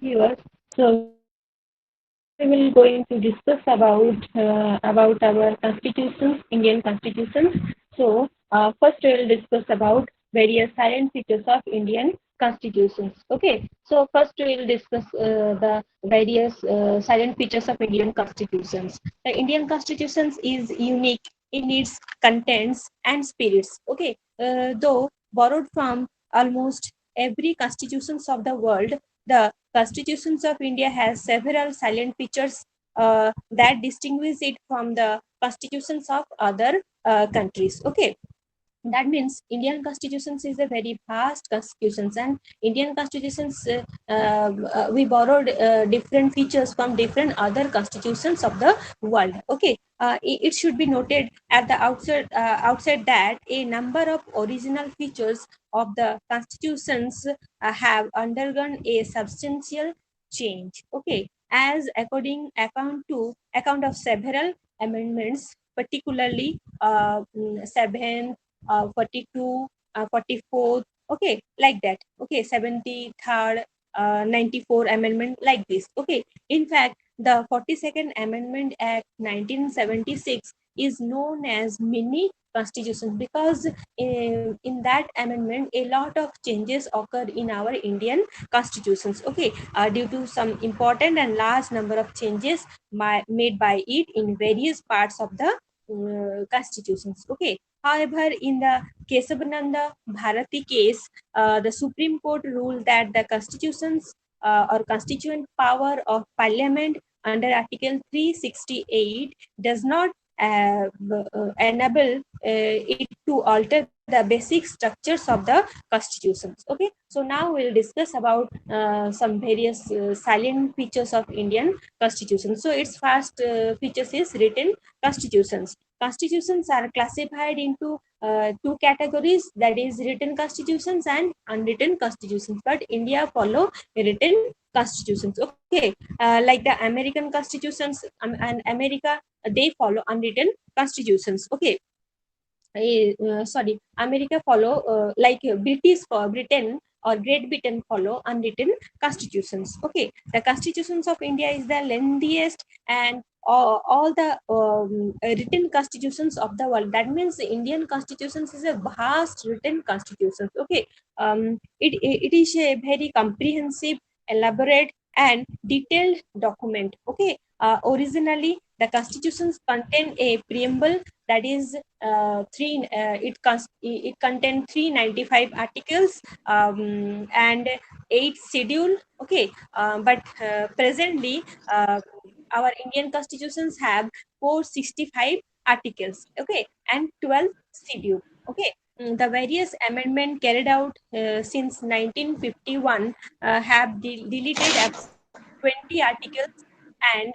Viewers, so we will going to discuss about our constitutions, Indian constitutions. So first we will discuss about various silent features of Indian constitutions. Okay, so first we will discuss the various silent features of Indian constitutions. The Indian constitutions is unique in its contents and spirits. Okay, though borrowed from almost every constitutions of the world, the constitutions of India has several silent features that distinguish it from the constitutions of other countries. Okay, that means Indian constitutions is a very vast constitutions, and Indian constitutions we borrowed different features from different other constitutions of the world. Okay, it should be noted at the outset that a number of original features of the constitutions have undergone a substantial change. Okay, as account of several amendments, particularly 7th, 42, 44th, okay, like that. Okay, 73rd, 94 amendment, like this. Okay, in fact, the 42nd Amendment Act 1976 is known as mini constitution because in that amendment a lot of changes occurred in our Indian constitutions. Okay, due to some important and large number of changes made by it in various parts of the constitutions. Okay, however, in the Kesavananda Bharati case, the Supreme Court ruled that the constitutions or constituent power of Parliament under Article 368 does not enable it to alter the basic structures of the constitutions. Okay, so now we'll discuss about some various silent features of Indian constitution. So its first features is written constitutions. Constitutions are classified into two categories, that is written constitutions and unwritten constitutions, but India follow written constitutions. Okay, like the American constitutions and America, they follow unwritten constitutions. Okay, sorry, America follow like British for Britain or Great Britain follow unwritten constitutions. Okay, the constitutions of India is the lengthiest and all the written constitutions of the world. That means the Indian constitutions is a vast written constitutions. Okay, it is a very comprehensive, elaborate, and detailed document. Okay, originally the constitutions contain a preamble, that is it contained 395 articles and 8 schedule. Okay, but presently our Indian constitutions have 465 articles. Okay, and 12 schedule. Okay, the various amendment carried out since 1951 have deleted 20 articles and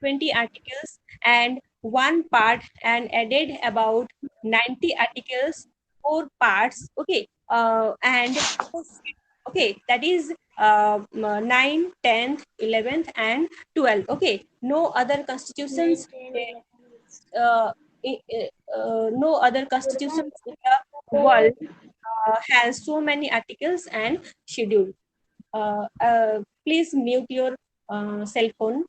20 articles and one part, and added about 90 articles, 4 parts. Okay, and okay, that is 9, 10th, 11th, and 12th. Okay, no other constitutions uh, no other constitutions in the world has so many articles and schedule. Please mute your cell phone.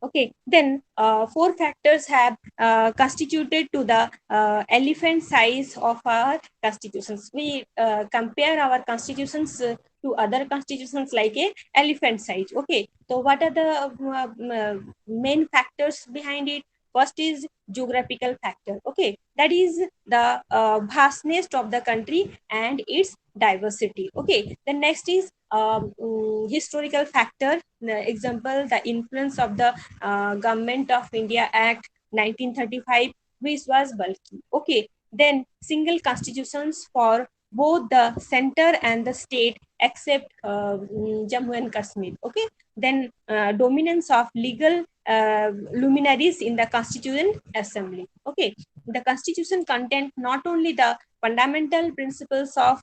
Okay, then 4 factors have constituted to the elephant size of our constitutions. We compare our constitutions to other constitutions like a elephant size. Okay, so what are the main factors behind it? First is geographical factor. Okay, that is the vastness of the country and its diversity. Okay, the next is historical factor. The example, the influence of the Government of India Act 1935, which was bulky. Okay, then single constitutions for both the center and the state except Jammu and Kashmir. Okay, then dominance of legal luminaries in the Constituent Assembly. Okay, the constitution content not only the fundamental principles of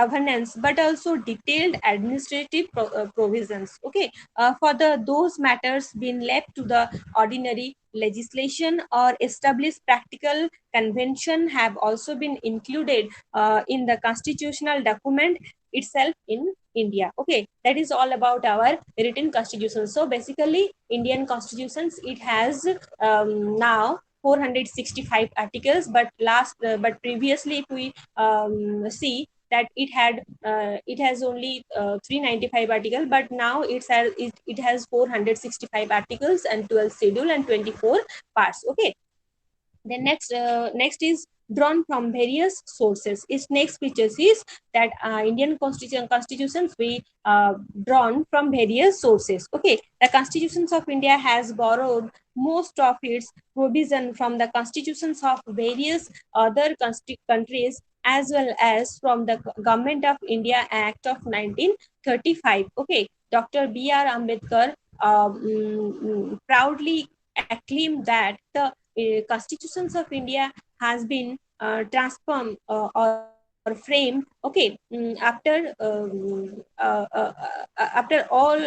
governance, but also detailed administrative provisions. Okay, for the those matters being left to the ordinary legislation or established practical convention have also been included in the constitutional document itself in India. Okay, that is all about our written constitution. So basically, Indian constitutions, it has now 465 articles, but previously, if we see that it has only 395 articles, but now it has 465 articles and 12 schedule and 24 parts. Okay, the next is drawn from various sources. Its next features is that Indian constitutions we drawn from various sources. Okay, the constitutions of India has borrowed most of its provision from the constitutions of various other countries, as well as from the Government of India Act of 1935. Okay, Dr. B.R. Ambedkar proudly acclaimed that the constitutions of India has been transformed or framed. Okay, after all,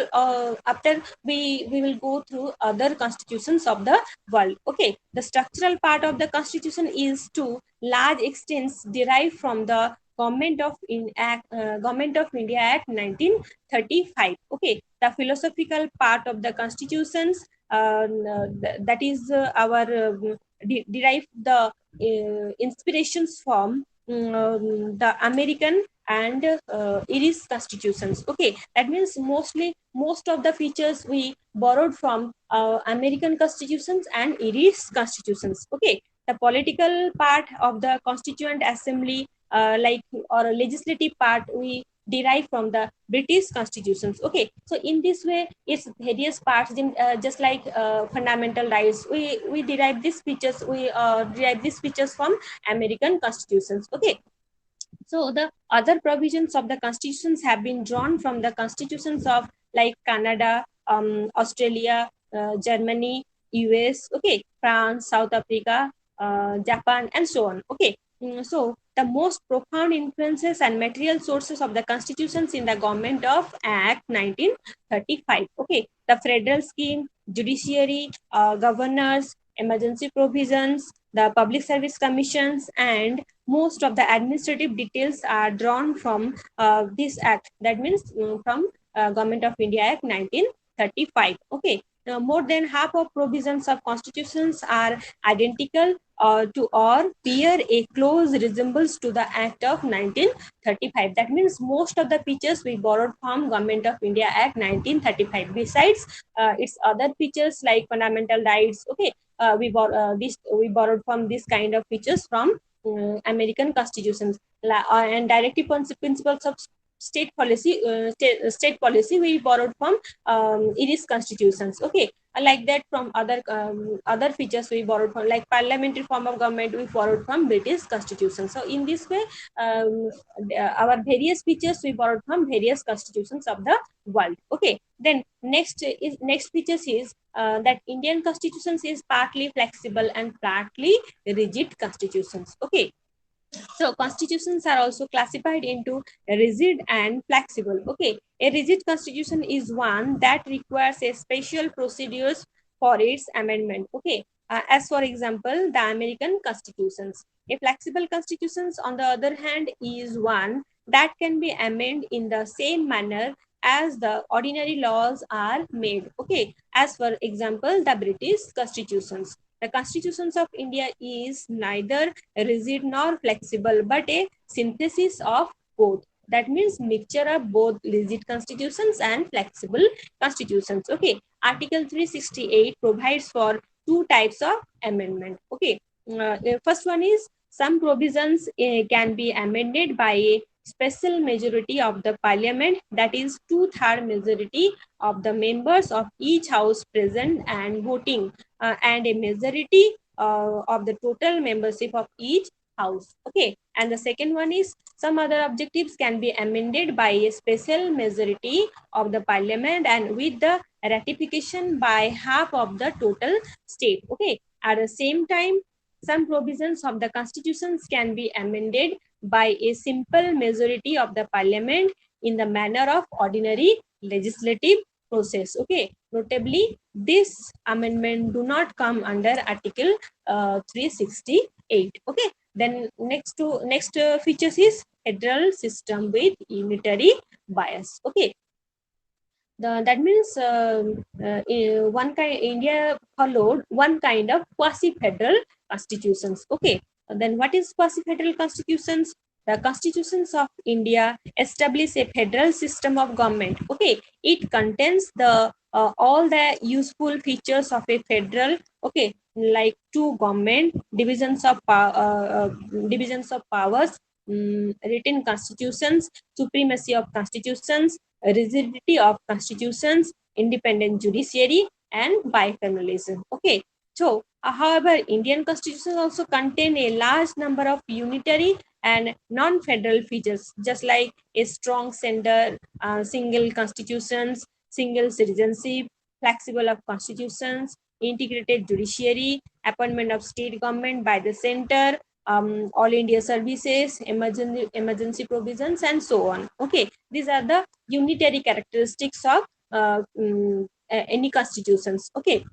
after we will go through other constitutions of the world. Okay, the structural part of the constitution is to large extents derived from the Government of India Act 1935. Okay, the philosophical part of the constitutions, that is our derive the inspirations from the American and Irish constitutions. Okay, that means most of the features we borrowed from American constitutions and Irish constitutions. Okay, the political part of the Constituent Assembly, like or legislative part, we derive from the British constitutions. Okay, so in this way, its various parts, just like fundamental rights, we derive these features. We derive these features from American constitutions. Okay, so the other provisions of the constitutions have been drawn from the constitutions of like Canada, Australia, Germany, US, okay, France, South Africa, Japan, and so on. Okay, so the most profound influences and material sources of the constitutions in the Government of Act 1935. Okay, the federal scheme, judiciary, governors, emergency provisions, the public service commissions, and most of the administrative details are drawn from this act. That means from Government of India Act 1935. Okay, more than half of provisions of constitutions are identical to or bear a close resemblance to the Act of 1935. That means most of the features we borrowed from Government of India Act 1935. Besides its other features like fundamental rights. Okay, we borrowed from this kind of features from American constitutions, and directive principles of state policy we borrowed from Irish constitutions. Okay, like that from other features we borrowed from, like parliamentary form of government we borrowed from British constitution. So in this way, um, our various features we borrowed from various constitutions of the world. Okay, then next features is that Indian constitutions is partly flexible and partly rigid constitutions. Okay, so constitutions are also classified into rigid and flexible. Okay, a rigid constitution is one that requires a special procedures for its amendment. Okay, as for example, the American constitutions. A flexible constitutions, on the other hand, is one that can be amended in the same manner as the ordinary laws are made. Okay, as for example, the British constitutions. The constitutions of India is neither rigid nor flexible, but a synthesis of both. That means mixture of both rigid constitutions and flexible constitutions. Okay, Article 368 provides for two types of amendment. Okay, first one is some provisions can be amended by a special majority of the parliament, that is two-third majority of the members of each house present and voting, and a majority of the total membership of each house. Okay, and the second one is some other objectives can be amended by a special majority of the parliament and with the ratification by half of the total state. Okay, at the same time, some provisions of the constitutions can be amended by a simple majority of the parliament in the manner of ordinary legislative process. Okay, notably, this amendment do not come under Article 368. Okay, then next features is federal system with unitary bias. Okay, that means one kind India followed one kind of quasi-federal constitutions. Okay, then what is quasi-federal constitutions? The constitutions of India establish a federal system of government. Okay, it contains the all the useful features of a federal. Okay, like two government divisions of powers, written constitutions, supremacy of constitutions, rigidity of constitutions, independent judiciary, and bicameralism. Okay, so however, Indian constitutions also contain a large number of unitary and non-federal features, just like a strong center, single constitutions, single citizenship, flexible of constitutions, integrated judiciary, appointment of state government by the center, all India services, emergency provisions, and so on. Okay, these are the unitary characteristics of any constitutions. Okay,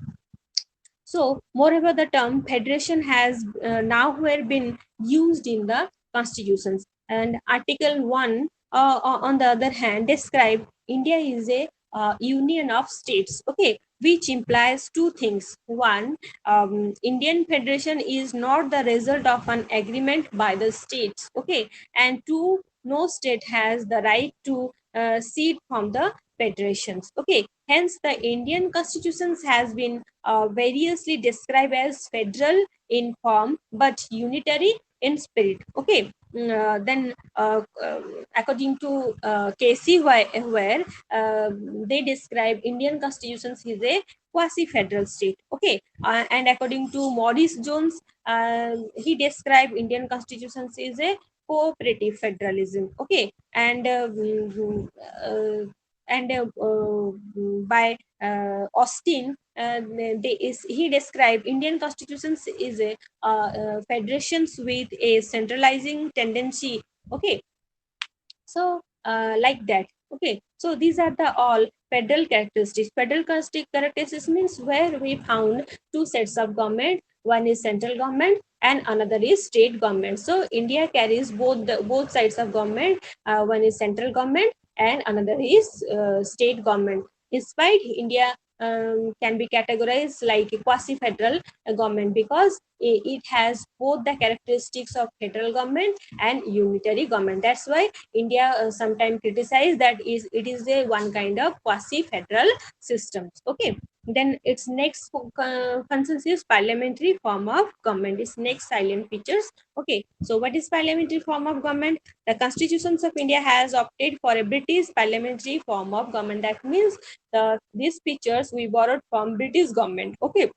so moreover, the term federation has nowhere been used in the constitutions, and Article 1 on the other hand describe India is a union of states. Okay, which implies two things. One, Indian federation is not the result of an agreement by the states. Okay, and two, no state has the right to cede from the federations. Okay, hence the Indian constitutions has been variously described as federal in form but unitary in spirit. Okay, then according to Casey, where they describe Indian constitutions is a quasi-federal state. Okay, and according to Maurice Jones, he described Indian constitutions is a cooperative federalism. Okay, and by Austin, he described Indian constitutions is a federations with a centralizing tendency. Okay, so like that. Okay, so these are the all federal characteristics. Federal characteristics means where we found two sets of government. One is central government and another is state government. So India carries both sides of government. One is central government and another is state government. Despite India can be categorized like a quasi-federal government because it has both the characteristics of federal government and unitary government. That's why India sometimes criticize that it is a one kind of quasi-federal systems. Okay, then its next consensus is parliamentary form of government. Its next silent features. Okay, so what is parliamentary form of government? The constitutions of India has opted for a British parliamentary form of government. That means these features we borrowed from British government. Okay,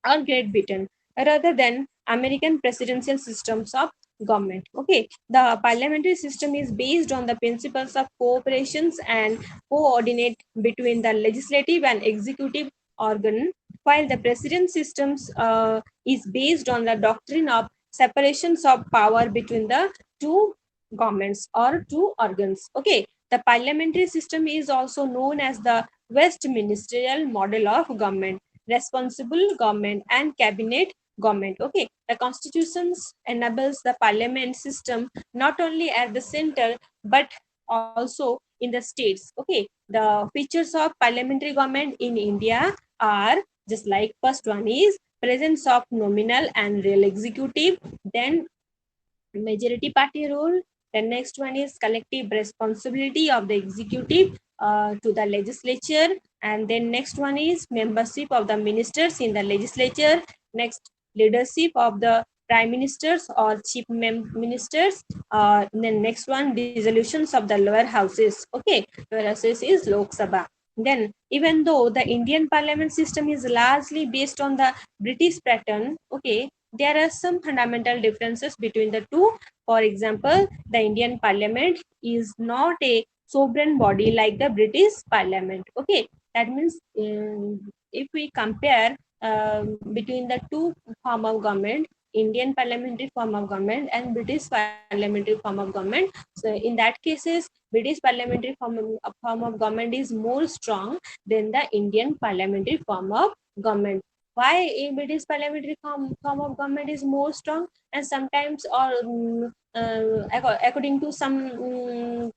or Great Britain rather than American presidential systems of government. Okay, the parliamentary system is based on the principles of cooperations and coordinate between the legislative and executive organ, while the president systems is based on the doctrine of separations of power between the two governments or two organs. Okay, the parliamentary system is also known as the Westminster model of government, responsible government, and cabinet government. Okay, the constitutions enables the parliament system not only at the center but also in the states. Okay, the features of parliamentary government in India are just like first one is presence of nominal and real executive, then majority party rule. The next one is collective responsibility of the executive to the legislature, and then next one is membership of the ministers in the legislature. Next, leadership of the prime ministers or chief ministers. Then next one, resolutions of the lower houses. Okay, lower houses is Lok Sabha. Then, even though the Indian parliament system is largely based on the British pattern, okay, there are some fundamental differences between the two. For example, the Indian parliament is not a sovereign body like the British parliament. Okay, that means if we compare between the two form of government, Indian parliamentary form of government and British parliamentary form of government. So in that cases, British parliamentary form of government is more strong than the Indian parliamentary form of government. Why a British parliamentary form of government is more strong? And sometimes, or according to some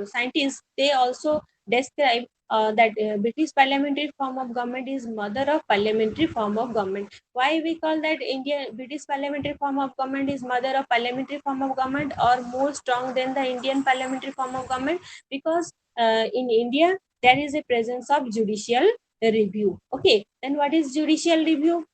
scientists, they also describe that British parliamentary form of government is mother of parliamentary form of government. Why we call that Indian British parliamentary form of government is mother of parliamentary form of government or more strong than the Indian parliamentary form of government? Because in India there is a presence of judicial review. Okay, then what is judicial review?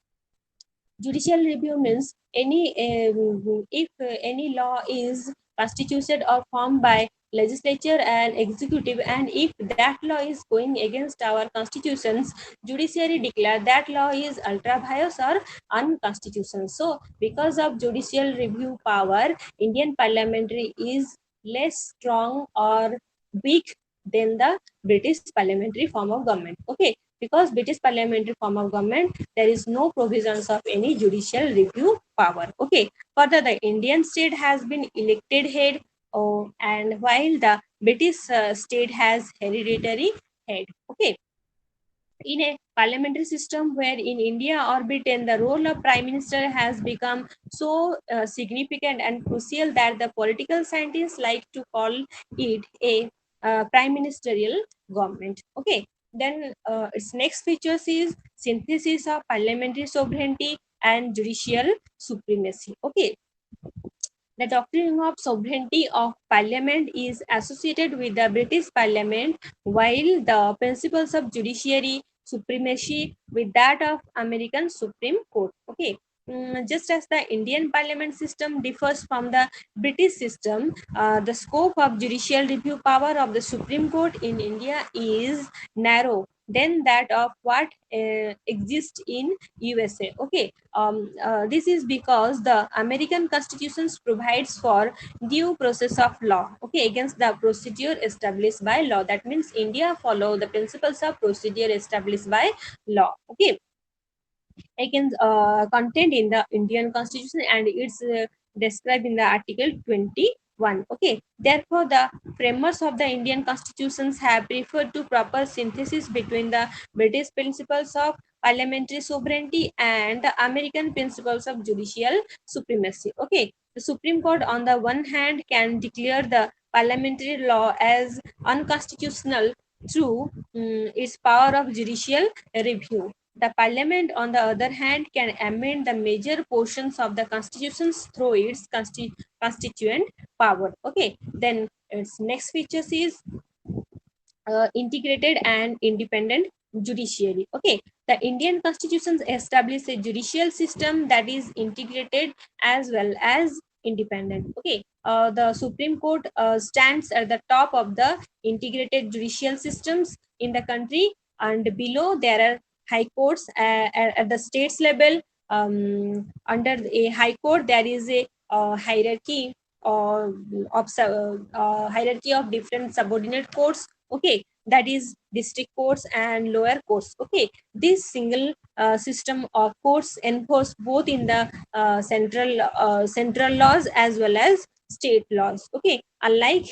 Judicial review means if any law is constituted or formed by legislature and executive, and if that law is going against our constitutions, judiciary declare that law is ultra vires or unconstitutional. So because of judicial review power, Indian parliamentary is less strong or weak than the British parliamentary form of government. Okay, because British parliamentary form of government, there is no provisions of any judicial review power. Okay, further, the Indian state has been elected head, and while the British state has hereditary head. Okay, in a parliamentary system where in India or Britain the role of prime minister has become so significant and crucial that the political scientists like to call it a prime ministerial government. Okay, then its next features is synthesis of parliamentary sovereignty and judicial supremacy. Okay, the doctrine of sovereignty of parliament is associated with the British parliament, while the principles of judiciary supremacy with that of American Supreme Court. Okay. Just as the Indian parliament system differs from the British system, the scope of judicial review power of the Supreme Court in India is narrow than that of what exists in USA. Okay, this is because the American constitutions provides for due process of law, okay, against the procedure established by law. That means India follow the principles of procedure established by law. Okay, against content in the Indian constitution, and it's described in the article 21. Okay, therefore the framers of the Indian constitutions have preferred to proper synthesis between the British principles of parliamentary sovereignty and the American principles of judicial supremacy. Okay, the Supreme Court on the one hand can declare the parliamentary law as unconstitutional through its power of judicial review. The parliament, on the other hand, can amend the major portions of the constitutions through its constituent power. Okay, then its next features is integrated and independent judiciary. Okay, the Indian constitutions establish a judicial system that is integrated as well as independent. Okay, the Supreme Court stands at the top of the integrated judicial systems in the country, and below there are high courts at the states level. Under a high court there is a hierarchy hierarchy of different subordinate courts. Okay, that is district courts and lower courts. Okay, this single system of courts enforce both in the central laws as well as state laws. Okay, unlike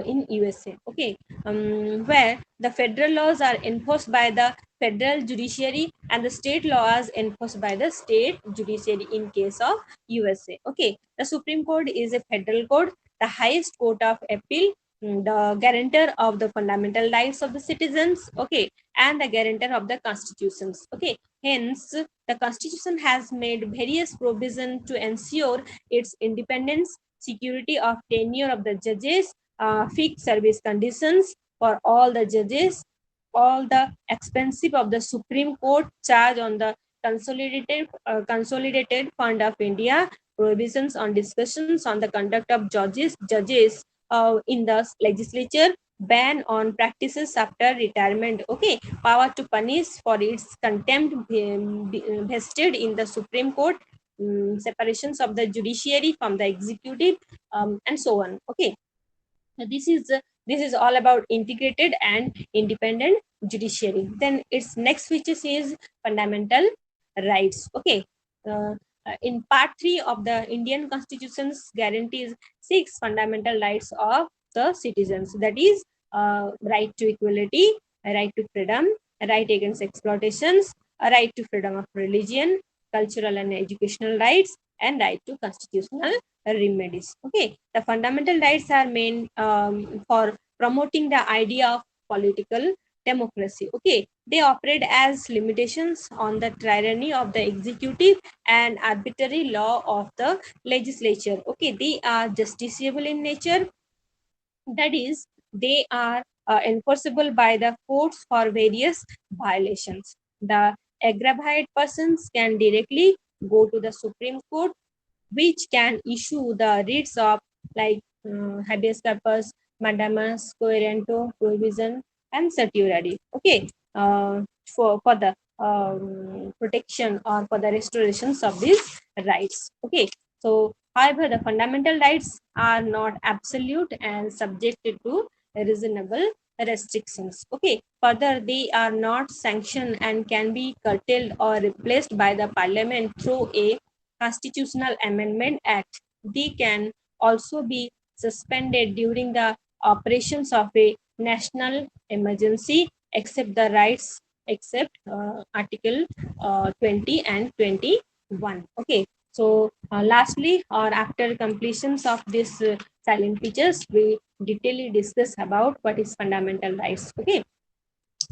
in USA. Okay, where the federal laws are enforced by the federal judiciary and the state laws enforced by the state judiciary in case of USA. Okay, the Supreme Court is a federal court, the highest court of appeal, the guarantor of the fundamental rights of the citizens. Okay, and the guarantor of the constitutions. Okay, hence the constitution has made various provision to ensure its independence, security of tenure of the judges, fixed service conditions for all the judges, all the expensive of the Supreme Court charge on the consolidated fund of India, prohibitions on discussions on the conduct of judges in the legislature, ban on practices after retirement. Okay, power to punish for its contempt vested in the Supreme Court, separations of the judiciary from the executive, and so on. Okay, this is all about integrated and independent judiciary. Then its next features is fundamental rights. Okay, uh, in part 3 of the Indian Constitution's guarantees 6 fundamental rights of the citizens, that is right to equality, a right to freedom, a right against exploitations, a right to freedom of religion, cultural and educational rights, and right to constitutional remedies. Okay, the fundamental rights are main for promoting the idea of political democracy. Okay, they operate as limitations on the tyranny of the executive and arbitrary law of the legislature. Okay, they are justiciable in nature, that is, they are enforceable by the courts for various violations. The aggrieved persons can directly go to the Supreme Court, which can issue the writs of like habeas corpus, mandamus, coherento, provision, and certiorari. Okay, for the protection or for the restorations of these rights. Okay, so however, the fundamental rights are not absolute and subjected to reasonable restrictions. Okay, further, they are not sanctioned and can be curtailed or replaced by the parliament through a constitutional amendment act. They can also be suspended during the operations of a national emergency, except the rights except article 20 and 21. Okay, so lastly, or after completions of this silent features, we detailedly discuss about what is fundamental rights. Okay,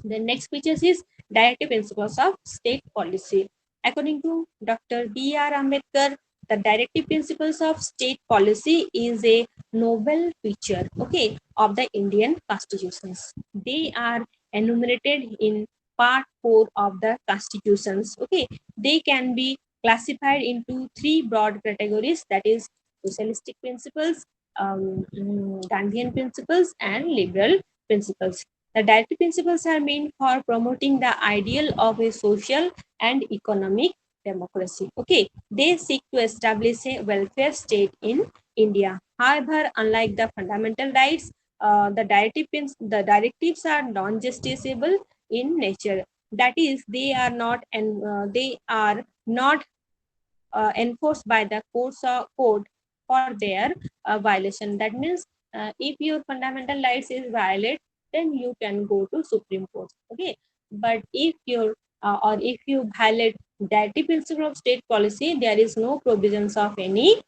the next features is directive principles of state policy. According to Dr. B.R. Ambedkar, the directive principles of state policy is a novel feature, okay, of the Indian constitutions. They are enumerated in part 4 of the constitutions. Okay, they can be classified into 3 broad categories, that is socialistic principles, Gandhian principles, and liberal principles. The directive principles are meant for promoting the ideal of a social and economic democracy. Okay, they seek to establish a welfare state in India. However, unlike the fundamental rights, the directives are non-justiciable in nature. That is, they are not enforced by the courts or code for their violation. That means if your fundamental rights is violated, then you can go to Supreme Court. Okay, but if you violate directive principle of state policy, there is no provisions of any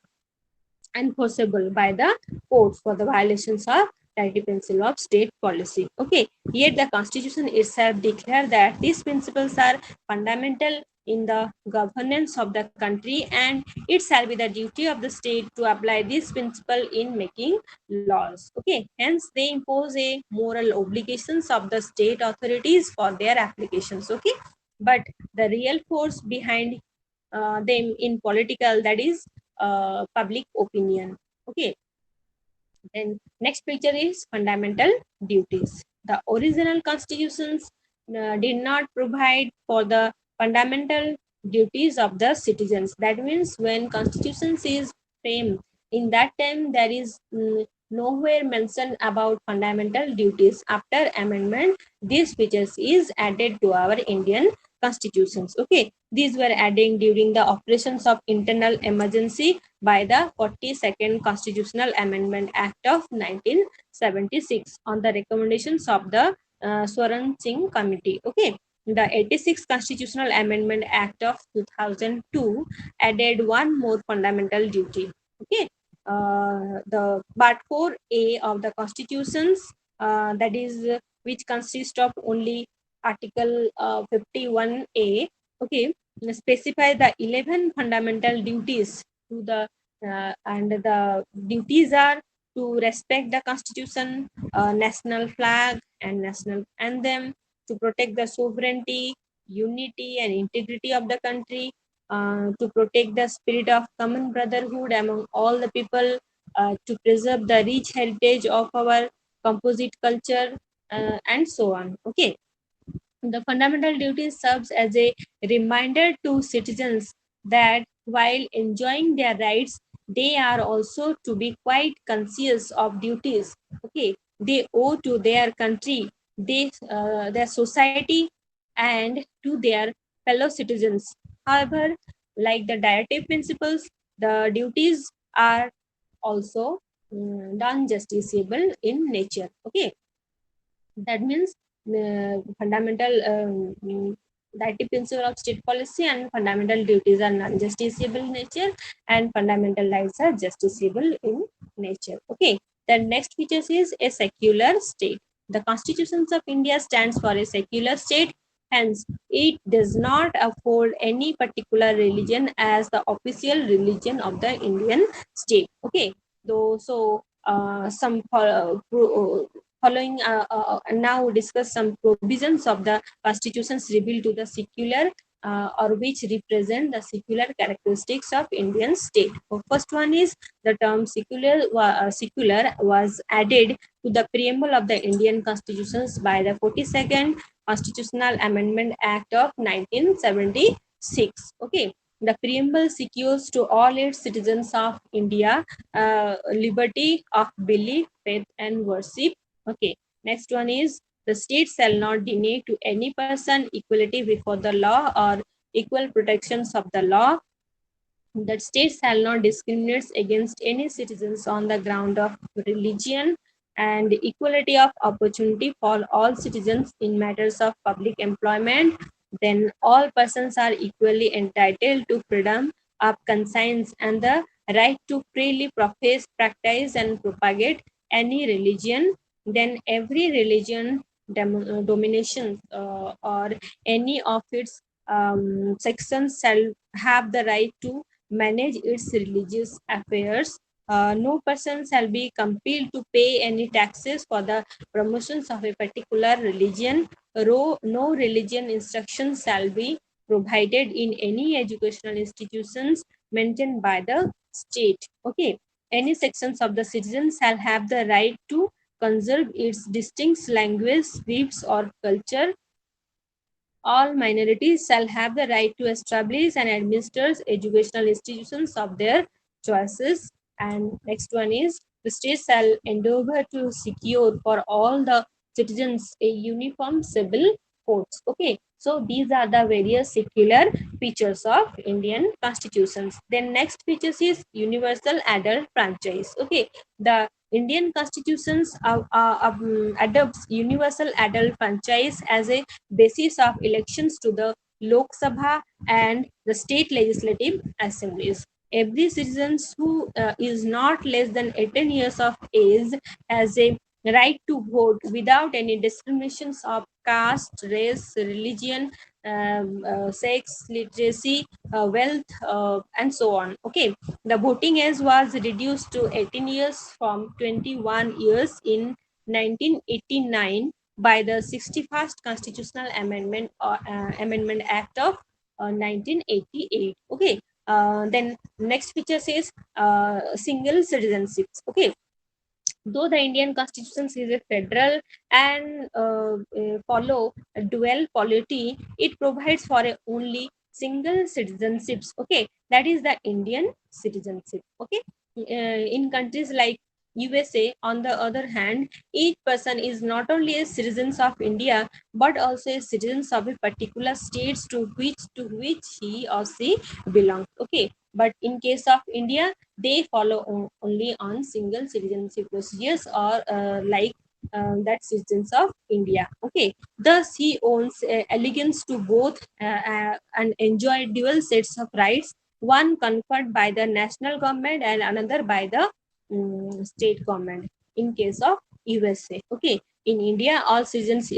enforceable by the courts for the violations of directive principle of state policy. Okay, yet the constitution itself declares that these principles are fundamental in the governance of the country, and it shall be the duty of the state to apply this principle in making laws. Okay, hence they impose a moral obligations of the state authorities for their applications. Okay, but the real force behind them in political, that is public opinion. Okay, then next picture is fundamental duties. The original constitutions did not provide for the fundamental duties of the citizens. That means when constitutions is framed, in that time there is nowhere mentioned about fundamental duties. After amendment, these features is added to our Indian constitutions. Okay, these were added during the operations of internal emergency by the 42nd Constitutional Amendment Act of 1976 on the recommendations of the Swaran Singh Committee. Okay, the 86th Constitutional Amendment Act of 2002 added one more fundamental duty. Okay, the Part 4A of the Constitutions, that is, which consists of only Article 51A. Okay, specify the 11 fundamental duties to the and the duties are to respect the constitution, national flag and national anthem, to protect the sovereignty, unity and integrity of the country, to protect the spirit of common brotherhood among all the people, to preserve the rich heritage of our composite culture, and so on. Okay, the fundamental duty serves as a reminder to citizens that while enjoying their rights, they are also to be quite conscious of duties. Okay, they owe to their country, their society, and to their fellow citizens. However, like the directive principles, the duties are also non-justiciable in nature. Okay, that means fundamental directive principle of state policy and fundamental duties are non-justiciable in nature, and fundamental rights are justiciable in nature. Okay, the next features is a secular state. The constitutions of India stands for a secular state, hence it does not afford any particular religion as the official religion of the Indian state. Okay, though so some following now discuss some provisions of the constitutions revealed to the secular or which represent the secular characteristics of Indian state. So first one is the term secular was added to the preamble of the Indian constitutions by the 42nd Constitutional Amendment Act of 1976. Okay, the preamble secures to all its citizens of India liberty of belief, faith, and worship. Okay, next one is the state shall not deny to any person equality before the law or equal protections of the law. That state shall not discriminate against any citizens on the ground of religion, and equality of opportunity for all citizens in matters of public employment. Then all persons are equally entitled to freedom of conscience and the right to freely profess, practice, and propagate any religion. Then every religion domination or any of its sections shall have the right to manage its religious affairs. No person shall be compelled to pay any taxes for the promotions of a particular religion. No religion instruction shall be provided in any educational institutions maintained by the state. Okay, any sections of the citizens shall have the right to conserve its distinct language, scripts, or culture. All minorities shall have the right to establish and administer educational institutions of their choices. And next one is the state shall endeavor to secure for all the citizens a uniform civil codes. Okay, so these are the various secular features of Indian constitutions. Then next features is universal adult franchise. Okay, the Indian constitutions adopts universal adult franchise as a basis of elections to the Lok Sabha and the state legislative assemblies. Every citizen who is not less than 18 years of age has a right to vote without any discriminations of caste, race, religion, sex, literacy, wealth, and so on. Okay, the voting age was reduced to 18 years from 21 years in 1989 by the 61st Constitutional Amendment Act of 1988. Okay. Then next feature says single citizenship. Okay, though the Indian Constitution is a federal and follow a dual polity, it provides for a only single citizenships. Okay, that is the Indian citizenship. Okay, in countries like USA, on the other hand, each person is not only a citizen of India but also a citizen of a particular states to which he or she belongs. Okay, but in case of India, they follow only on single citizenship procedures or that citizens of India. Okay, thus he owns allegiance to both and enjoy dual sets of rights, one conferred by the national government and another by the state government in case of USA. Okay, in India, all citizens,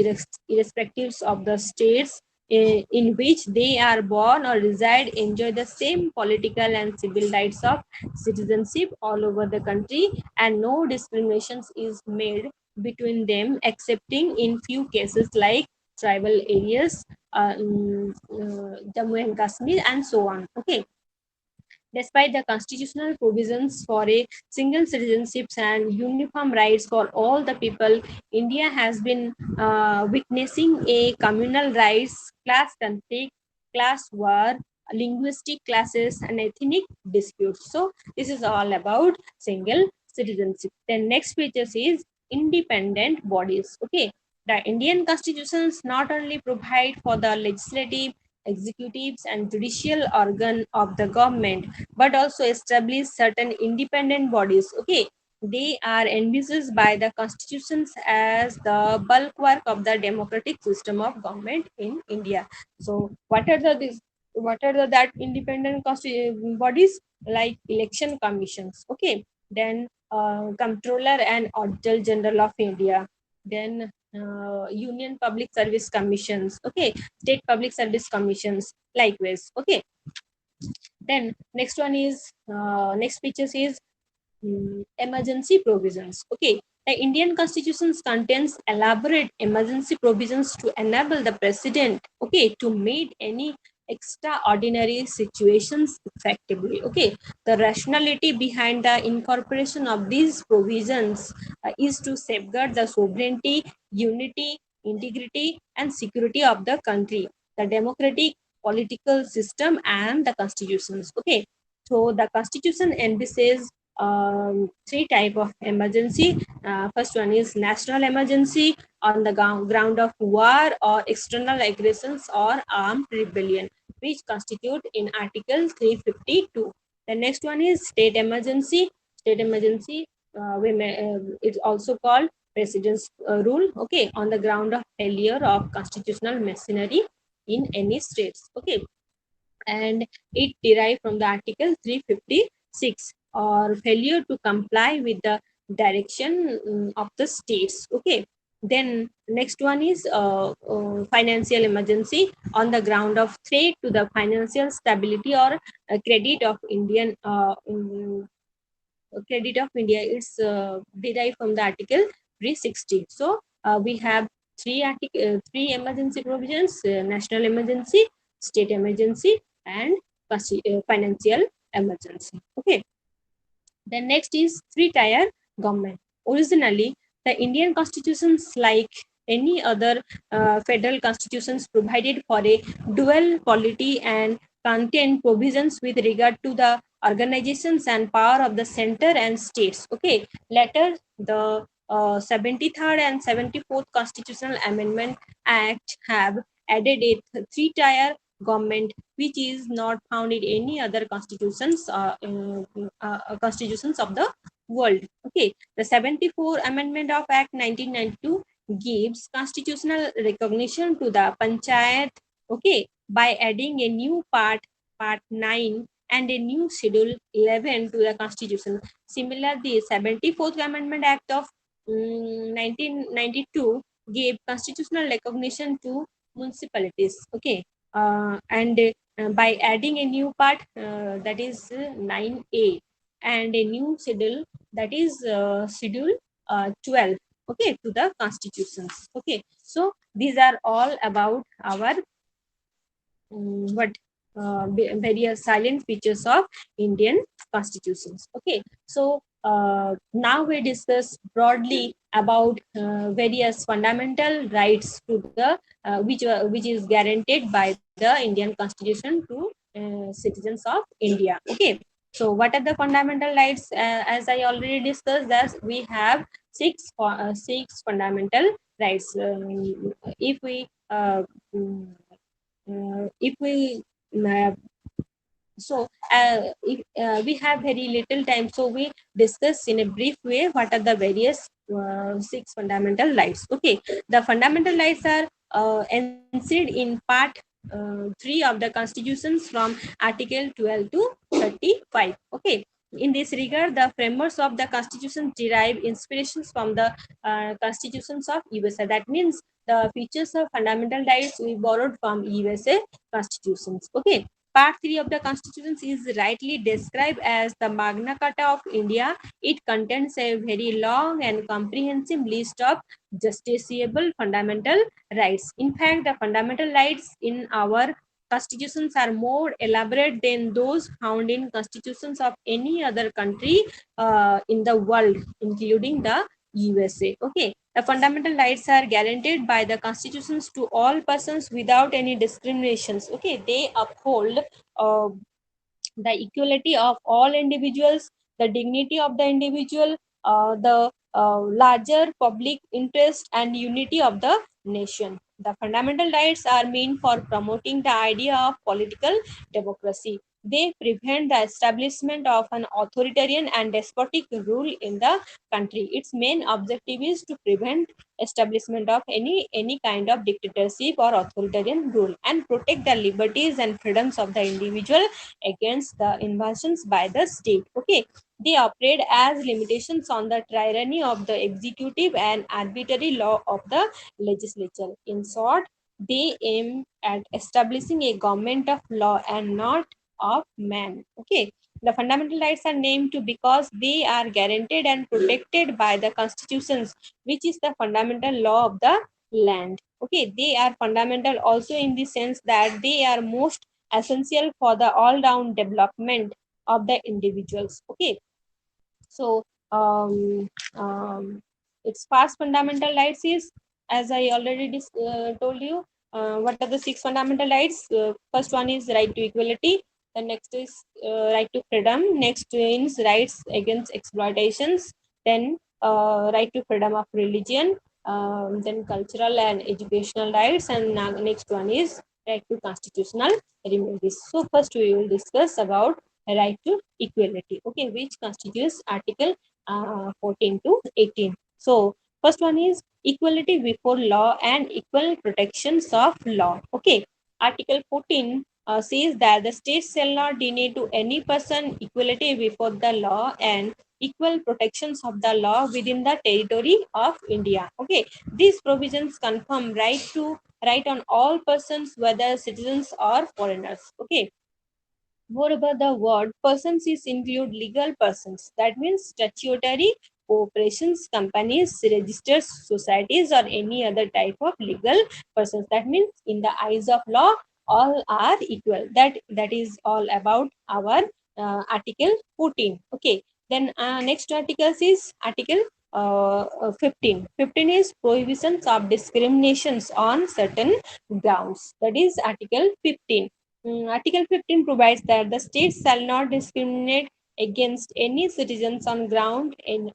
irrespective of the states in which they are born or reside, enjoy the same political and civil rights of citizenship all over the country, and no discriminations is made between them excepting in few cases like tribal areas, Jammu and Kashmir, and so on. Okay, despite the constitutional provisions for a single citizenships and uniform rights for all the people, India has been witnessing a communal rights, class conflict, class war, linguistic classes, and ethnic disputes. So this is all about single citizenship. Then next features is independent bodies. Okay, the Indian constitutions not only provide for the legislative, executives and judicial organ of the government, but also establish certain independent bodies. Okay, they are envisaged by the constitutions as the bulwark of the democratic system of government in India. So what are the that independent bodies? Like election commissions, okay, then Comptroller and Auditor General of India, then Union Public Service Commissions, okay, State Public Service Commissions, likewise, okay. Then next features is emergency provisions. Okay, the Indian Constitution contains elaborate emergency provisions to enable the president, okay, to meet any extraordinary situations effectively. Okay, the rationality behind the incorporation of these provisions is to safeguard the sovereignty, unity, integrity, and security of the country, the democratic political system, and the constitutions. Okay, so the constitution envisages three type of emergency. First one is national emergency on the ground of war or external aggressions or armed rebellion, which constitute in Article 352. The next one is state emergency. State emergency, it's also called president's rule. Okay, on the ground of failure of constitutional machinery in any states. Okay, and it derived from the Article 356, or failure to comply with the direction of the states. Okay, then next one is financial emergency on the ground of threat to the financial stability or credit of credit of India. It's derived from the Article 360. So we have three emergency provisions: national emergency, state emergency, and financial emergency. Okay. The next is three-tier government. Originally, the Indian constitutions, like any other federal constitutions, provided for a dual polity and content provisions with regard to the organizations and power of the center and states. Okay. Later, the 73rd and 74th Constitutional Amendment Act have added a three-tier government, which is not found in any other constitutions of the world. Okay, the 74 Amendment of Act 1992 gives constitutional recognition to the panchayat. Okay, by adding a new part 9, and a new schedule 11 to the constitution. Similarly, the 74th Amendment Act of 1992 gave constitutional recognition to municipalities. Okay, and by adding a new part, that is 9A, and a new schedule, that is schedule 12, okay, to the constitutions. Okay, so these are all about our what various silent features of Indian constitutions. Okay, so now we discuss broadly about various fundamental rights to the which is guaranteed by the Indian Constitution to citizens of India. Okay, so what are the fundamental rights? As I already discussed, that we have six fundamental rights. If we if we so if we have very little time, so we discuss in a brief way what are the various six fundamental rights. Okay, the fundamental rights are enshrined in part 3 of the constitutions from Article 12 to 35. Okay, in this regard, the framers of the constitution derive inspirations from the constitutions of USA. That means the features of fundamental rights we borrowed from USA constitutions. Okay, Part 3 of the Constitution is rightly described as the Magna Carta of India. It contains a very long and comprehensive list of justiciable fundamental rights. In fact, the fundamental rights in our constitutions are more elaborate than those found in constitutions of any other country in the world, including the USA. Okay, the fundamental rights are guaranteed by the constitutions to all persons without any discriminations. Okay, they uphold uh, the equality of all individuals, the dignity of the individual, the larger public interest, and unity of the nation. The fundamental rights are meant for promoting the idea of political democracy. They prevent the establishment of an authoritarian and despotic rule in the country. Its main objective is to prevent establishment of any kind of dictatorship or authoritarian rule and protect the liberties and freedoms of the individual against the invasions by the state. Okay, they operate as limitations on the tyranny of the executive and arbitrary law of the legislature. In short, they aim at establishing a government of law and not of man. Okay, the fundamental rights are named to because they are guaranteed and protected by the constitutions, which is the fundamental law of the land. Okay, they are fundamental also in the sense that they are most essential for the all-round development of the individuals. Okay, so its first fundamental rights is, as I already told you, what are the six fundamental rights? First one is right to equality. The next is right to freedom. Next is rights against exploitations. Then right to freedom of religion. Then cultural and educational rights, and next one is right to constitutional remedies. So first we will discuss about right to equality, okay, which constitutes article 14 to 18. So first one is equality before law and equal protections of law. Okay, article 14 says that the state shall not deny to any person equality before the law and equal protections of the law within the territory of India. Okay, these provisions confirm right on all persons, whether citizens or foreigners. Okay, moreover, the word persons is include legal persons. That means statutory corporations, companies, registered societies, or any other type of legal persons. That means in the eyes of law, all are equal. That is all about our article 14. Okay. Then next articles is article 15. 15 is prohibitions of discriminations on certain grounds. That is article 15. Article 15 provides that the state shall not discriminate against any citizens on ground in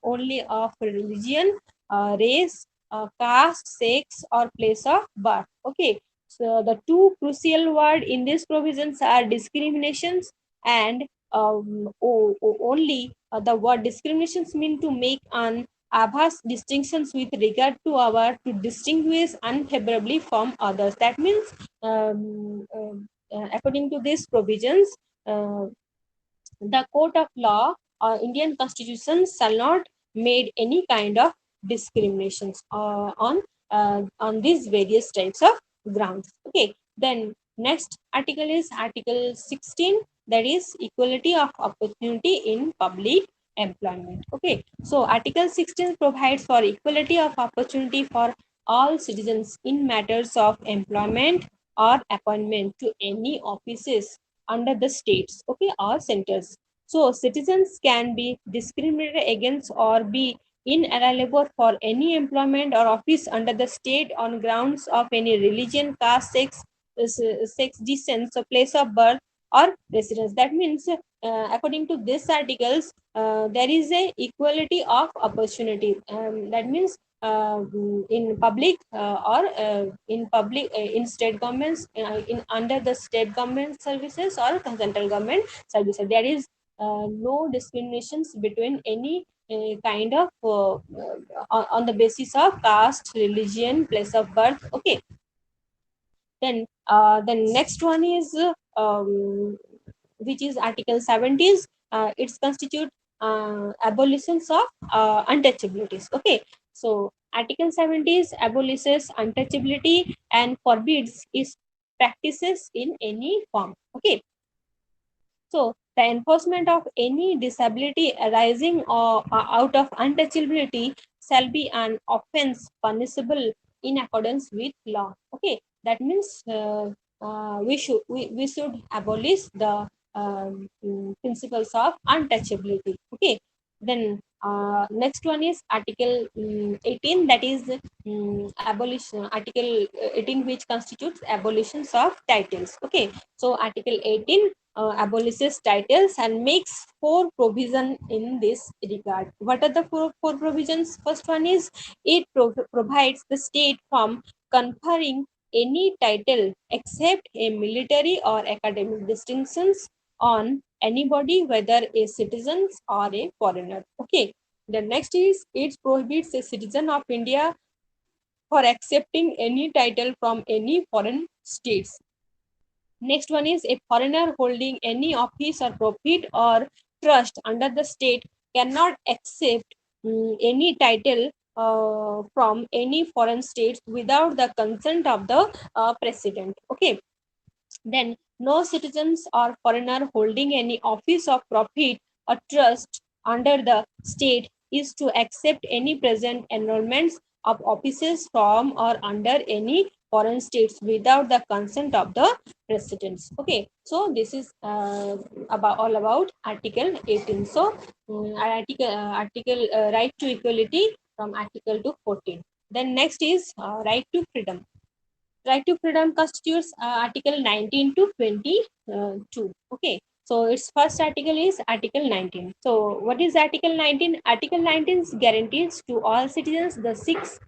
only of religion, race, caste, sex, or place of birth. Okay, so the two crucial words in these provisions are discriminations and only the word discriminations mean to make an Abha's distinctions with regard to our to distinguish unfavorably from others. That means according to these provisions, uh, the court of law or Indian constitution shall not made any kind of discriminations on these various types of grounds. Okay, then next article is article 16, that is equality of opportunity in public employment. Okay, so article 16 provides for equality of opportunity for all citizens in matters of employment or appointment to any offices under the states, okay, or centers. So citizens can be discriminated against or be ineligible for any employment or office under the state on grounds of any religion, caste, sex, descent, so place of birth or residence. That means, according to these articles, there is a equality of opportunity. That means in public in state governments, in under the state government services or central government services, there is no discriminations between any kind of on the basis of caste, religion, place of birth. Okay, then the next one is which is article 70. It's constitute abolitions of untouchabilities. Okay, so article 70 abolishes untouchability and forbids its practices in any form. Okay, so the enforcement of any disability arising or out of untouchability shall be an offense punishable in accordance with law. Okay, that means we should abolish the principles of untouchability. Okay, then next one is article 18, that is abolition article 18, which constitutes abolitions of titles. Okay, so article 18 abolishes titles and makes four provision in this regard. What are the four provisions? First one is it provides the state from conferring any title except a military or academic distinctions on anybody, whether a citizen or a foreigner. Okay. The next is it prohibits a citizen of India for accepting any title from any foreign states. Next one is a foreigner holding any office or profit or trust under the state cannot accept any title from any foreign states without the consent of the president. Okay. Then no citizens or foreigner holding any office of profit or trust under the state is to accept any present enrollments of offices from or under any foreign states without the consent of the presidents. Okay, so this is about all about Article 18. So article right to equality from Article to 14. Then next is right to freedom. Right to freedom constitutes Article 19 to 22. Okay. So its first article is Article 19. So what is Article 19? Article 19 guarantees to all citizens the six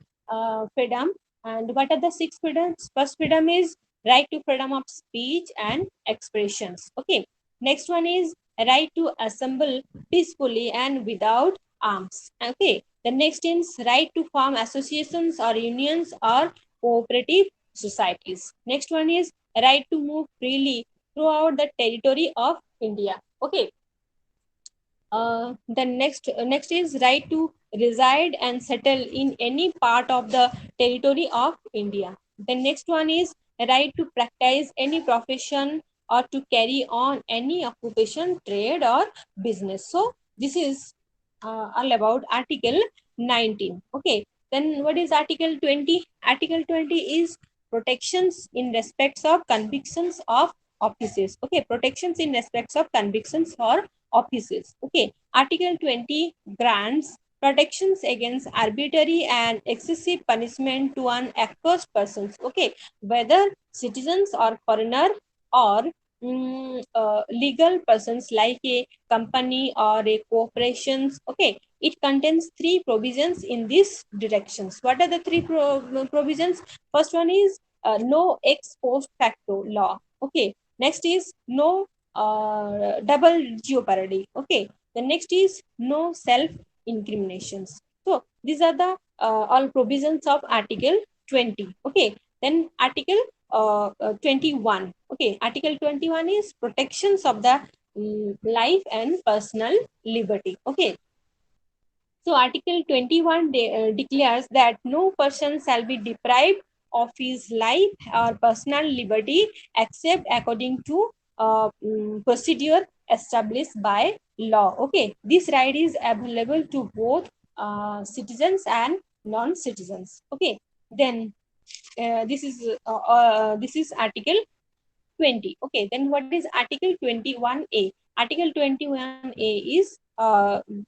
freedom. And what are the six freedoms? First freedom is right to freedom of speech and expressions. Okay. Next one is right to assemble peacefully and without arms. Okay. The next is right to form associations or unions or cooperative societies. Next one is right to move freely throughout the territory of India. Okay. The next is right to reside and settle in any part of the territory of India. The next one is right to practice any profession or to carry on any occupation, trade or business. So this is all about Article 19. Okay. Then what is Article 20? Article 20 is protections in respects of convictions of offices. Okay, protections in respects of convictions or offices. Okay, Article 20 grants protections against arbitrary and excessive punishment to an accused persons. Okay, whether citizens or foreigner or legal persons like a company or a corporations. Okay, it contains three provisions in these directions. What are the three provisions? First one is no ex post facto law. Okay, next is no double jeopardy. Okay, the next is no self incriminations. So these are the all provisions of Article 20. Okay, then Article 21. Okay, Article 21 is protections of the life and personal liberty. Okay, so Article 21 declares that no person shall be deprived of his life or personal liberty except according to procedure established by law. Okay, this right is available to both citizens and non-citizens. Okay, then this is Article 20. Okay, then what is Article 21A? Article 21A is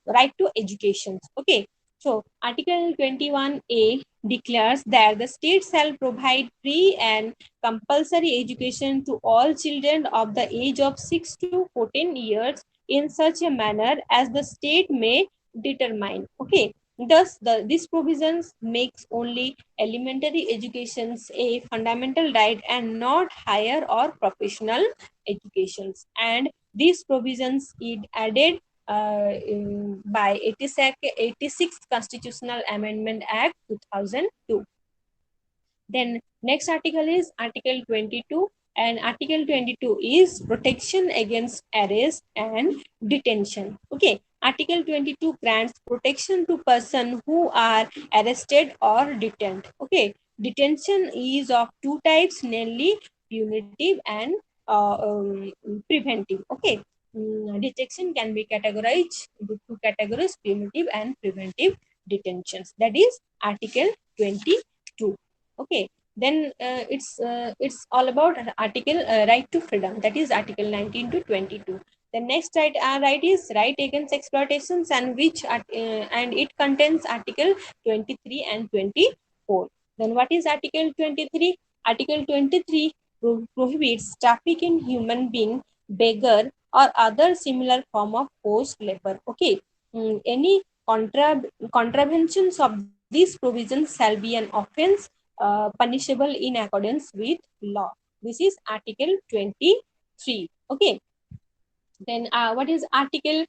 right to education. Okay, so Article 21A declares that the state shall provide free and compulsory education to all children of the age of 6 to 14 years in such a manner as the state may determine. Okay, thus these provisions makes only elementary educations a fundamental right and not higher or professional educations. And these provisions is added by 86th Constitutional Amendment Act 2002. Then next article is Article 22, and Article 22 is protection against arrest and detention. Okay, Article 22 grants protection to person who are arrested or detained. Okay, detention is of two types, namely punitive and preventive. Okay, detection can be categorized into two categories: punitive and preventive detentions. That is Article 22. Okay, then it's all about Article right to freedom, that is Article 19 to 22. The next right is right against exploitations, and and it contains Article 23 and 24. Then what is Article 23? Article 23 prohibits traffic in human being, beggar or other similar form of forced labor. Okay, any contraventions of these provisions shall be an offense punishable in accordance with law. This is Article 23. Okay. Then what is Article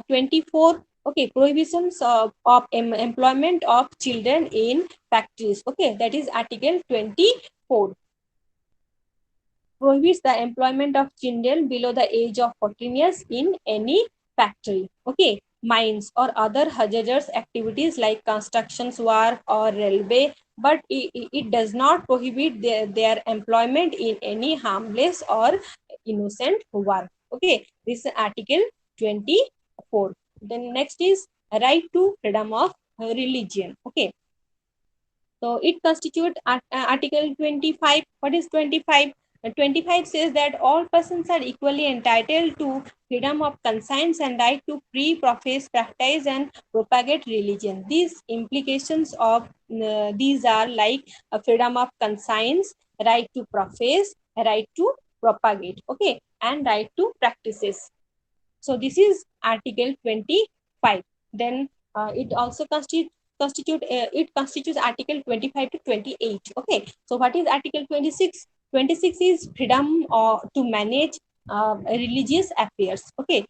24? Okay, prohibitions of employment of children in factories. Okay, that is Article 24. Prohibits the employment of children below the age of 14 years in any factory. Okay, mines or other hazardous activities like constructions work or railway, but it does not prohibit their employment in any harmless or innocent work. Okay, this is Article 24. Then next is right to freedom of religion. Okay, so it constitutes Article 25. What is 25? 25 says that all persons are equally entitled to freedom of conscience and right to free profess, practice, and propagate religion. These implications of these are like freedom of conscience, right to profess, right to propagate, okay, and right to practices. So this is Article 25. Then it also constitutes Article 25 to 28. Okay. So what is Article 26? 26 is freedom to manage religious affairs. Okay.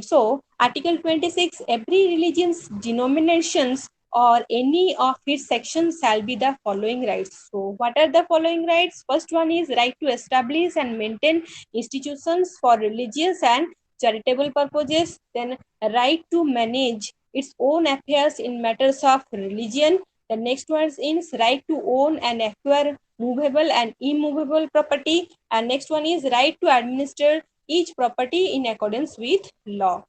So Article 26, every religion's denominations or any of its sections shall be the following rights. So what are the following rights? First one is right to establish and maintain institutions for religious and charitable purposes. Then right to manage its own affairs in matters of religion. The next one is right to own and acquire movable and immovable property. And next one is right to administer each property in accordance with law.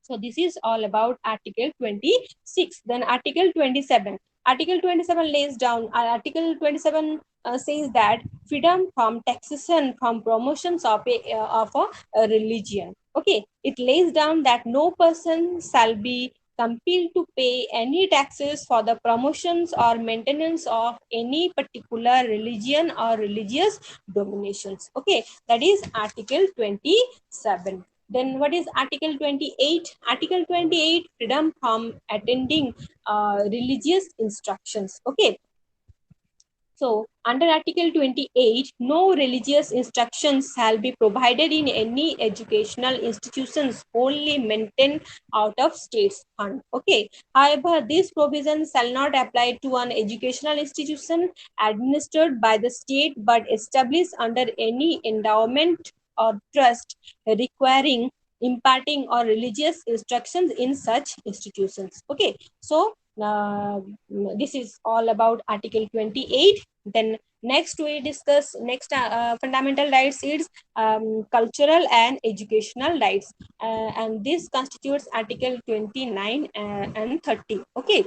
So this is all about Article 26. Then Article 27. Article 27 lays down, Article 27 says that freedom from taxation from promotions of a religion. Okay, it lays down that no person shall be compelled to pay any taxes for the promotions or maintenance of any particular religion or religious dominations. Okay, that is Article 27. Then what is Article 28? Article 28, freedom from attending religious instructions. Okay. So, under Article 28, no religious instructions shall be provided in any educational institutions wholly maintained out of state's fund. Okay. However, this provision shall not apply to an educational institution administered by the state but established under any endowment or trust requiring imparting or religious instructions in such institutions. Okay. So, this is all about Article 28. Then next we discuss next fundamental rights is cultural and educational rights, and this constitutes Article 29 and 30. Okay.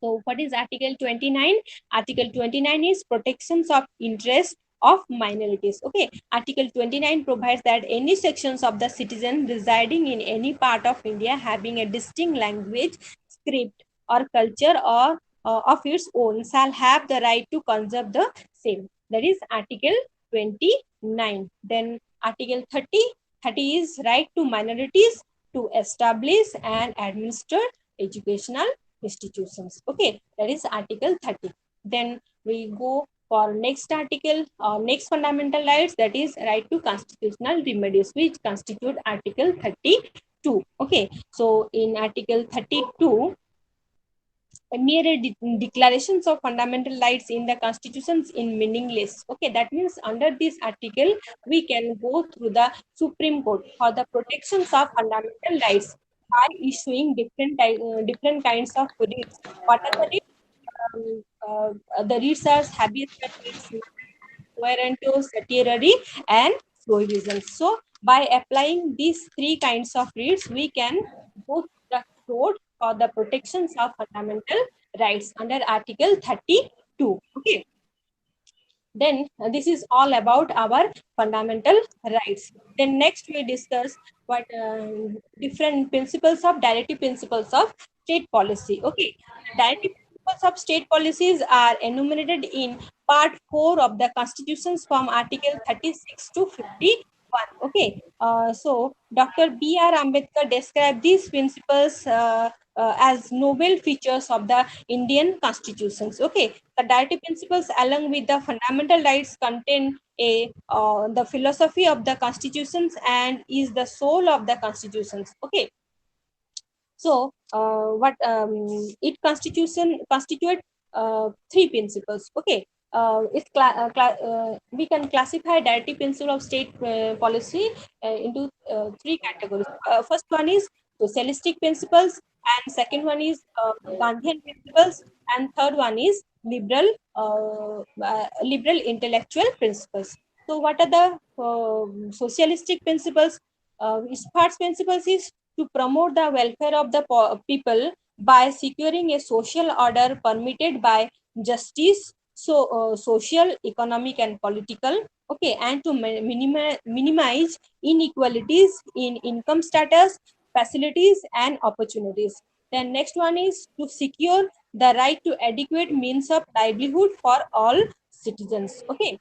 So what is Article 29? Article 29 is protections of interest of minorities. Okay. Article 29 provides that any sections of the citizen residing in any part of India having a distinct language, script, or culture or of its own shall have the right to conserve the same. That is Article 29. Then Article 30. 30 is right to minorities to establish and administer educational institutions. Okay, that is Article 30. Then we go for next article, next fundamental rights, that is right to constitutional remedies, which constitute Article 32. Okay, so in Article 32, mere declarations of fundamental rights in the constitutions in meaningless. Okay, that means under this article we can go through the Supreme Court for the protections of fundamental rights by issuing different kinds of writs. What are the writs? The writs are habeas corpus, warranto, certiorari, and provisions. So by applying these three kinds of writs, we can go to the court for the protections of fundamental rights under Article 32. Okay. Then this is all about our fundamental rights. Then next we discuss what different principles of directive principles of state policy. Okay, directive principles of state policies are enumerated in part 4 of the constitutions from Article 36 to 51. Okay, so Dr. B.R. Ambedkar described these principles as novel features of the Indian constitutions. Okay, the directive principles along with the fundamental rights contain the philosophy of the constitutions and is the soul of the constitutions. Okay, so, what it constitute three principles. Okay, we can classify directive principle of state policy into three categories. First one is socialistic principles, and second one is Gandhian principles, and third one is liberal intellectual principles. So, what are the socialistic principles? Its first principles is to promote the welfare of the people by securing a social order permitted by justice, so social, economic, and political. Okay, and to minimize inequalities in income status, facilities, and opportunities. Then next one is to secure the right to adequate means of livelihood for all citizens. Okay,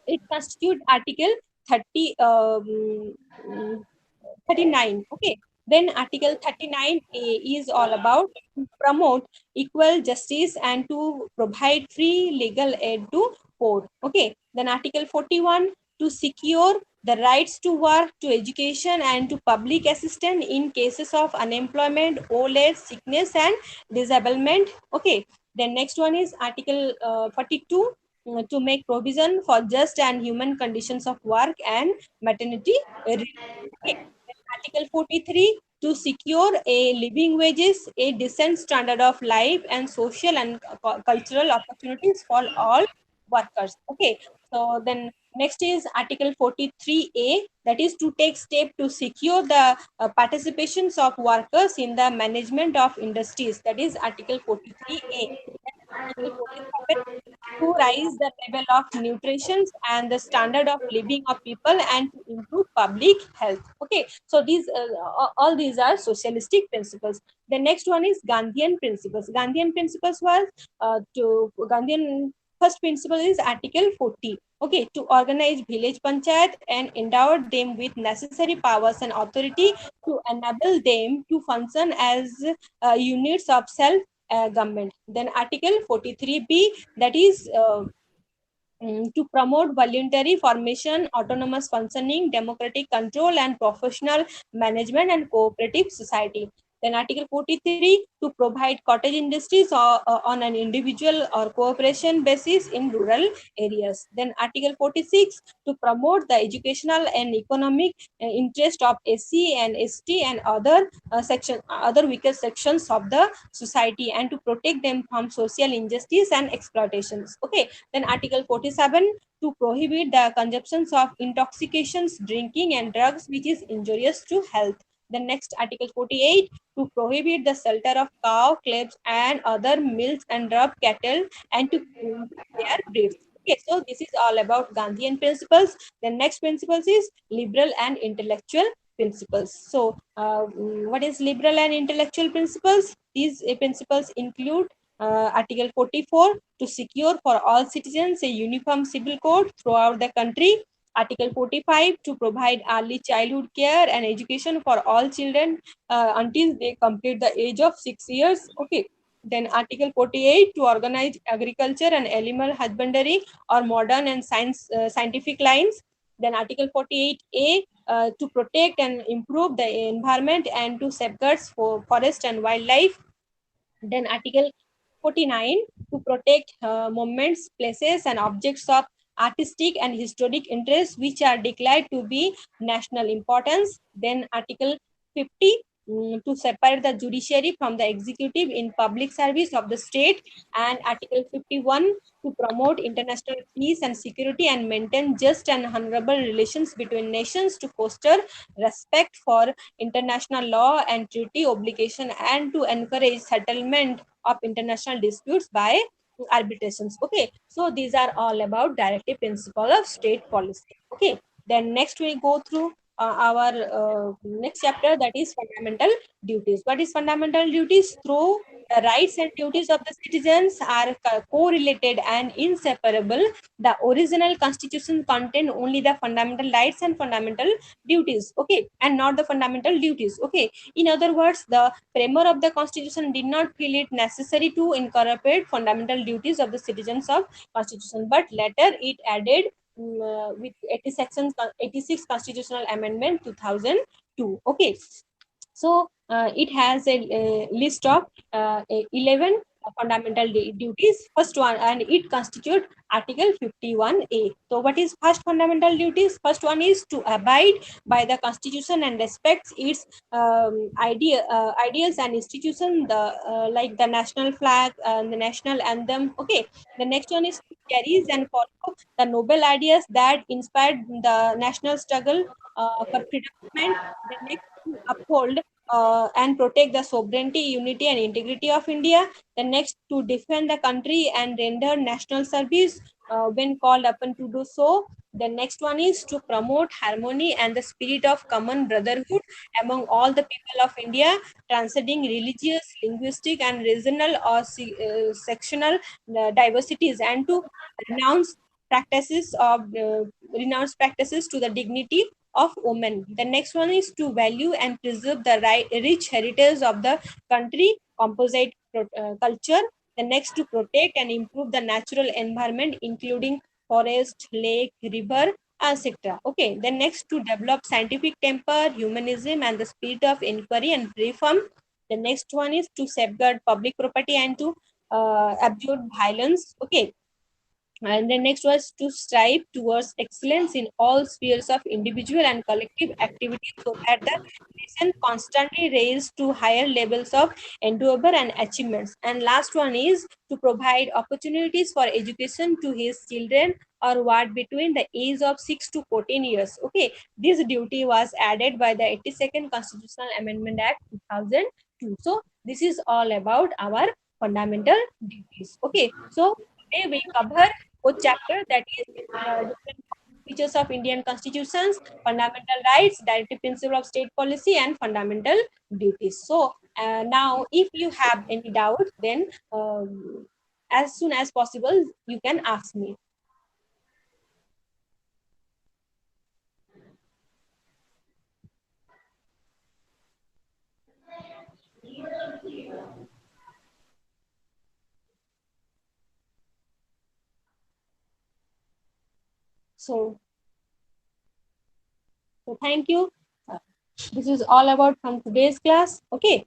it constitutes Article 30, 39. Okay, then Article 39A is all about to promote equal justice and to provide free legal aid to poor. Okay, then Article 41 to secure the rights to work, to education, and to public assistance in cases of unemployment, old age, sickness, and disablement. Okay, then next one is Article 42 to make provision for just and human conditions of work and maternity. Okay. Article 43 to secure a living wages, a decent standard of life, and social and cultural opportunities for all workers. Okay. So then next is Article 43A, that is to take step to secure the participations of workers in the management of industries. That is Article 43A. Article 47 to raise the level of nutrition and the standard of living of people and to improve public health. Okay, so these all these are socialistic principles. The next one is Gandhian principles. Gandhian principles was to Gandhian first principle is Article 40. Okay, to organize village panchayat and endow them with necessary powers and authority to enable them to function as units of self government. Then Article 43B, that is to promote voluntary formation, autonomous functioning, democratic control, and professional management and cooperative society. Then Article 43 to provide cottage industries on an individual or cooperation basis in rural areas. Then Article 46 to promote the educational and economic interest of SC and ST and other weaker sections of the society and to protect them from social injustice and exploitations. Okay, then Article 47 to prohibit the consumptions of intoxications, drinking, and drugs which is injurious to health. The next Article 48 to prohibit the slaughter of cow, calves, and other mills and drop cattle and to their breeds. Okay, so this is all about Gandhian principles. The next principles is liberal and intellectual principles. So, what is liberal and intellectual principles? These principles include Article 44 to secure for all citizens a uniform civil code throughout the country. Article 45 to provide early childhood care and education for all children until they complete the age of 6 years. Okay. Then Article 48 to organize agriculture and animal husbandry or modern and scientific lines. Then Article 48A to protect and improve the environment and to safeguard for forest and wildlife. Then Article 49 to protect monuments, places, and objects of artistic and historic interest which are declared to be national importance. Then Article 50 to separate the judiciary from the executive in public service of the state, and Article 51 to promote international peace and security and maintain just and honorable relations between nations to foster respect for international law and treaty obligation and to encourage settlement of international disputes by arbitrations. Okay, so these are all about directive principle of state policy. Okay, then next we go through our next chapter, that is fundamental duties. What is fundamental duties? Through the rights and duties of the citizens are correlated and inseparable. The original constitution contained only the fundamental rights and fundamental duties, okay, and not the fundamental duties, okay. In other words, the framer of the constitution did not feel it necessary to incorporate fundamental duties of the citizens of constitution, but later it added with 86 constitutional amendment 2002, okay. So it has a list of 11 fundamental duties. First one, and it constitute Article 51A. So what is first fundamental duties? First one is to abide by the Constitution and respect its ideals and institutions, like the national flag and the national anthem. Okay. The next one is to cherish and follow the noble ideas that inspired the national struggle for freedom. The next, to uphold and protect the sovereignty, unity, and integrity of India. The next, to defend the country and render national service when called upon to do so. The next one is to promote harmony and the spirit of common brotherhood among all the people of India, transcending religious, linguistic, and regional or sectional diversities, and to renounce renounce practices to the dignity of women. The next one is to value and preserve the rich heritage of the country, composite culture. The next, to protect and improve the natural environment, including forest, lake, river, etc. Okay. The next, to develop scientific temper, humanism, and the spirit of inquiry and reform. The next one is to safeguard public property and to abjure violence. Okay. And the next was to strive towards excellence in all spheres of individual and collective activities, so that the nation constantly raised to higher levels of endeavor and achievements. And last one is to provide opportunities for education to his children or what between the age of 6 to 14 years. Okay, this duty was added by the 82nd Constitutional Amendment Act 2002. So this is all about our fundamental duties. Okay, so today we cover both chapter, that is different features of Indian constitutions, fundamental rights, directive principle of state policy, and fundamental duties. So now, if you have any doubt, then as soon as possible you can ask me. So, so thank you. Uh, this is all about from today's class. Okay.